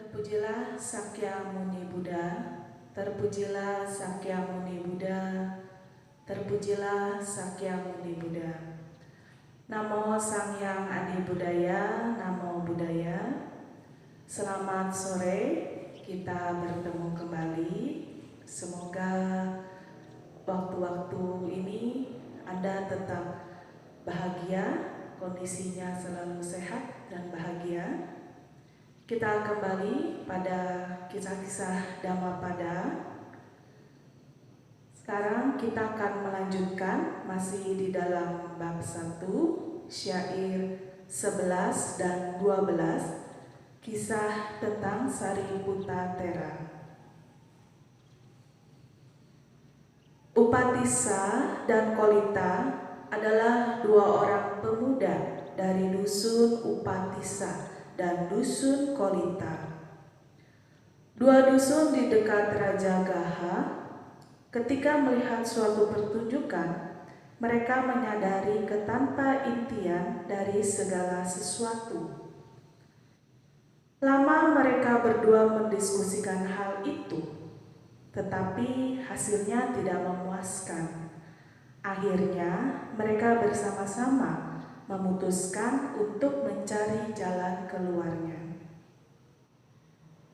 Terpujilah Sakyamuni Buddha, terpujilah Sakyamuni Buddha, terpujilah Sakyamuni Buddha. Namo Sang Hyang Adi Budaya, Namo Buddhaya. Selamat sore, kita bertemu kembali. Semoga waktu-waktu ini Anda tetap bahagia, kondisinya selalu sehat dan bahagia. Kita kembali pada kisah-kisah Dhammapada. Sekarang kita akan melanjutkan masih di dalam bab 1, syair 11 dan 12, kisah tentang Sariputta Thera. Upatissa dan Kolita adalah dua orang pemuda dari dusun Upatissa dan dusun Kolita. Dua dusun di dekat Raja Gaha. Ketika melihat suatu pertunjukan, mereka menyadari ketanpa intian dari segala sesuatu. Lama mereka berdua mendiskusikan hal itu, tetapi hasilnya tidak memuaskan. Akhirnya mereka bersama-sama memutuskan untuk mencari jalan keluarnya.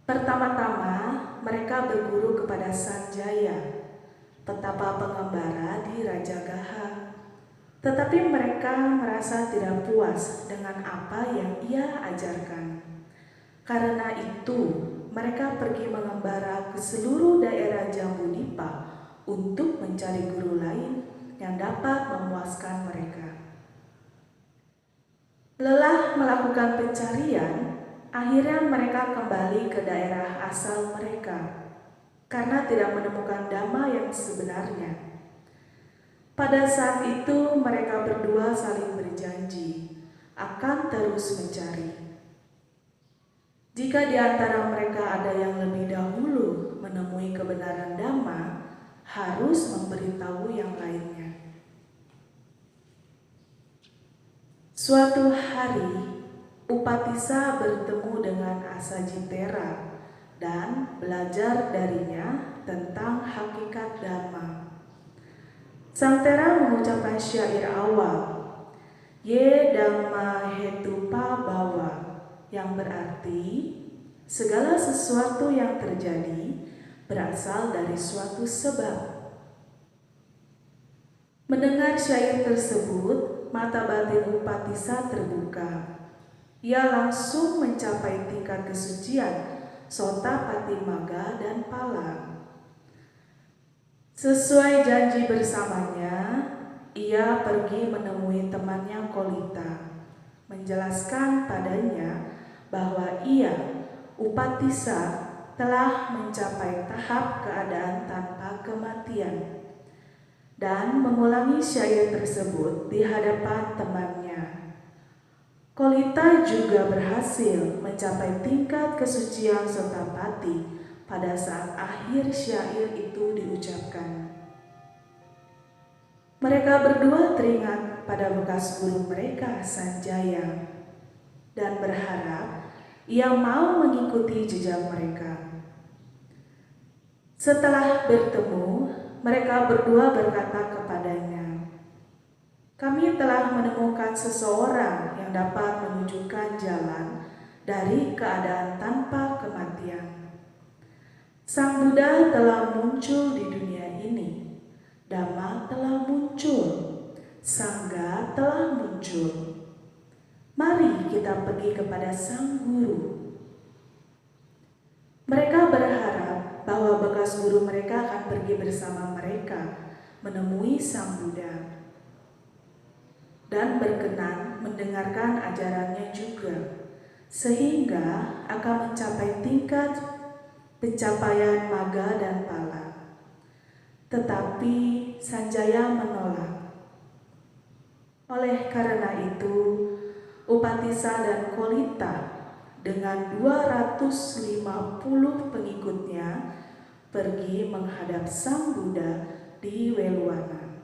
Pertama-tama mereka berguru kepada Sanjaya, petapa pengembara di Raja Gaha. Tetapi mereka merasa tidak puas dengan apa yang ia ajarkan. Karena itu mereka pergi mengembara ke seluruh daerah Jambudvipa untuk mencari guru lain yang dapat memuaskan mereka. Lelah melakukan pencarian, akhirnya mereka kembali ke daerah asal mereka karena tidak menemukan dhamma yang sebenarnya. Pada saat itu mereka berdua saling berjanji akan terus mencari. Jika di antara mereka ada yang lebih dahulu menemui kebenaran dhamma, harus memberitahu yang lainnya. Suatu hari, Upatissa bertemu dengan Asajitera dan belajar darinya tentang hakikat dhamma. Sang Tera mengucapkan syair awal, Ye Dhamma Hetupa Bhava, yang berarti segala sesuatu yang terjadi berasal dari suatu sebab. Mendengar syair tersebut, mata batin Upatissa terbuka. Ia langsung mencapai tingkat kesucian Sotapattimaga dan Pala. Sesuai janji bersamanya, ia pergi menemui temannya Kolita, menjelaskan padanya bahwa ia, Upatissa, telah mencapai tahap keadaan tanpa kematian, dan mengulangi syair tersebut di hadapan temannya. Kolita juga berhasil mencapai tingkat kesucian Sotapatti pada saat akhir syair itu diucapkan. Mereka berdua teringat pada bekas guru mereka, Sanjaya, dan berharap ia mau mengikuti jejak mereka. Setelah bertemu, mereka berdua berkata kepadanya, "Kami telah menemukan seseorang yang dapat menunjukkan jalan dari keadaan tanpa kematian. Sang Buddha telah muncul di dunia ini, Dhamma telah muncul, Sangha telah muncul. Mari kita pergi kepada Sang Guru." Mereka berharap bahwa bekas guru mereka akan pergi bersama mereka menemui Sang Buddha dan berkenan mendengarkan ajarannya juga, sehingga akan mencapai tingkat pencapaian Magga dan Pala. Tetapi Sanjaya menolak. Oleh karena itu, Upatissa dan Kolita dengan 250 pengikutnya pergi menghadap Sang Buddha di Weluwana.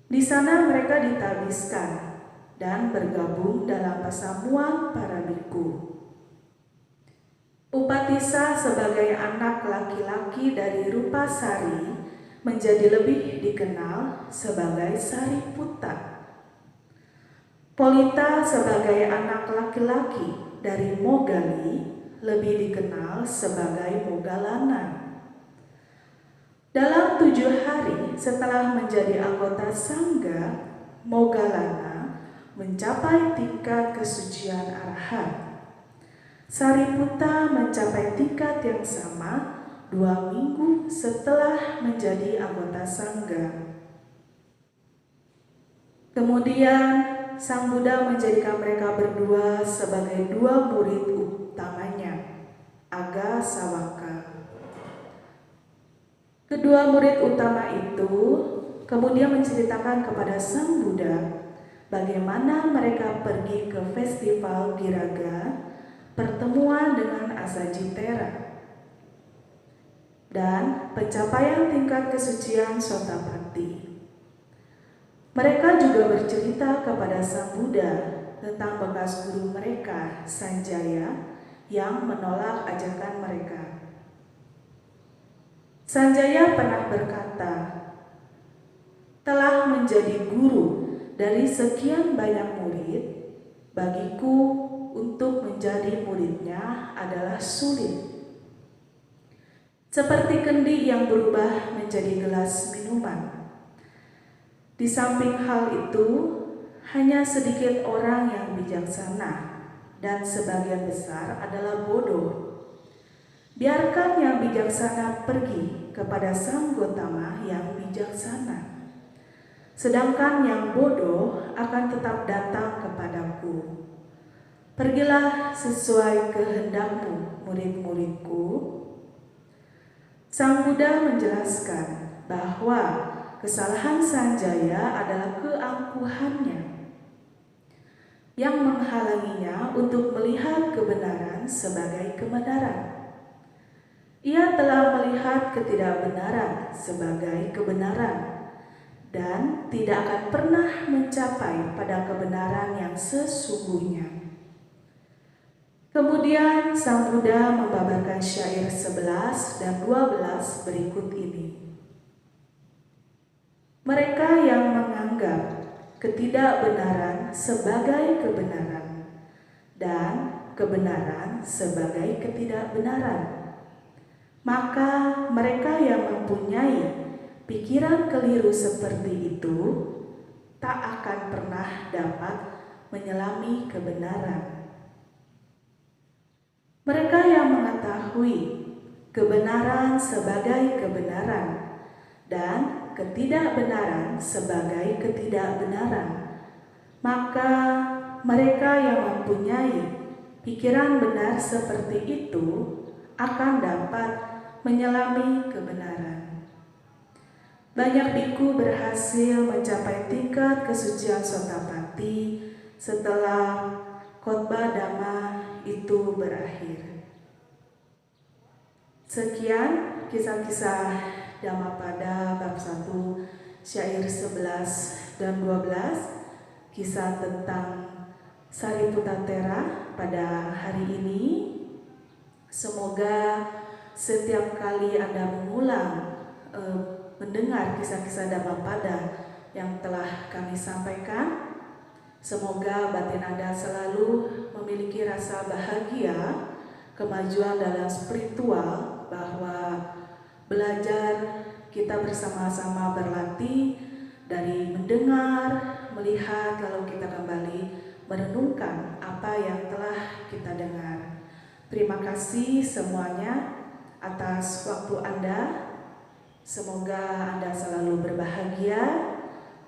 Di sana mereka ditabiskan dan bergabung dalam pasamuan para biku. Lisa sebagai anak laki-laki dari Rupasari menjadi lebih dikenal sebagai Sariputa. Polita sebagai anak laki-laki dari Mogali lebih dikenal sebagai Mogalana. Dalam 7 hari setelah menjadi anggota Sangga, Mogalana mencapai tingkat kesucian arahat. Sariputa mencapai tingkat yang sama 2 minggu setelah menjadi anggota Sangga. Kemudian Sang Buddha menjadikan mereka berdua sebagai 2 murid utamanya, Aga Sawaka. Kedua murid utama itu kemudian menceritakan kepada Sang Buddha bagaimana mereka pergi ke festival Giraga, pertemuan dengan Asajitera, dan pencapaian tingkat kesucian Sotapatti. Mereka juga bercerita kepada Sang Buddha tentang bekas guru mereka, Sanjaya, yang menolak ajakan mereka. Sanjaya pernah berkata, "Telah menjadi guru dari sekian banyak murid, bagiku untuk menjadi muridnya adalah sulit. Seperti kendi yang berubah menjadi gelas minuman. Di samping hal itu, hanya sedikit orang yang bijaksana dan sebagian besar adalah bodoh. Biarkan yang bijaksana pergi kepada Sang Gotama yang bijaksana. Sedangkan yang bodoh akan tetap datang kepadaku. Pergilah sesuai kehendakmu, murid-muridku." Sang Buddha menjelaskan bahwa kesalahan Sanjaya adalah keangkuhannya yang menghalanginya untuk melihat kebenaran sebagai kebenaran. Ia telah melihat ketidakbenaran sebagai kebenaran dan tidak akan pernah mencapai pada kebenaran yang sesungguhnya. Kemudian Sang Buddha membabarkan syair 11 dan 12 berikut ini. Mereka yang menganggap ketidakbenaran sebagai kebenaran dan kebenaran sebagai ketidakbenaran, maka mereka yang mempunyai pikiran keliru seperti itu tak akan pernah dapat menyelami kebenaran. Mereka yang mengetahui kebenaran sebagai kebenaran dan ketidakbenaran sebagai ketidakbenaran, maka mereka yang mempunyai pikiran benar seperti itu akan dapat menyelami kebenaran. Banyak biku berhasil mencapai tingkat kesucian Sotapatti setelah khotbah Dhamma itu berakhir. Sekian kisah-kisah Dhammapada bab 1 syair 11 dan 12, kisah tentang Sariputta Thera pada hari ini. Semoga setiap kali Anda mengulang mendengar kisah-kisah Dhammapada yang telah kami sampaikan, semoga batin Anda selalu memiliki rasa bahagia, kemajuan dalam spiritual, bahwa belajar kita bersama-sama berlatih dari mendengar, melihat, lalu kita kembali merenungkan apa yang telah kita dengar. Terima kasih semuanya atas waktu Anda. Semoga Anda selalu berbahagia.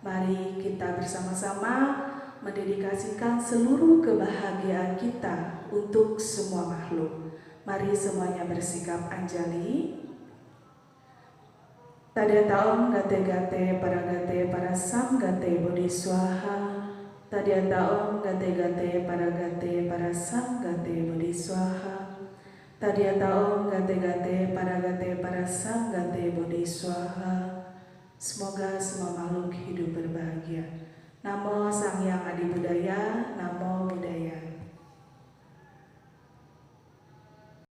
Mari kita bersama-sama mendedikasikan seluruh kebahagiaan kita untuk semua makhluk. Mari semuanya bersikap anjali. Tadyata Om Gate Gate Paragate Parasamgate Bodhiswaha. Tadyata Om Gate Gate Paragate Parasamgate Bodhiswaha. Tadyata Om Gate Gate Paragate Parasamgate Bodhiswaha. Semoga semua makhluk hidup berbahagia. Namo Sang Hyang Adi Budaya, Namo Buddhaya.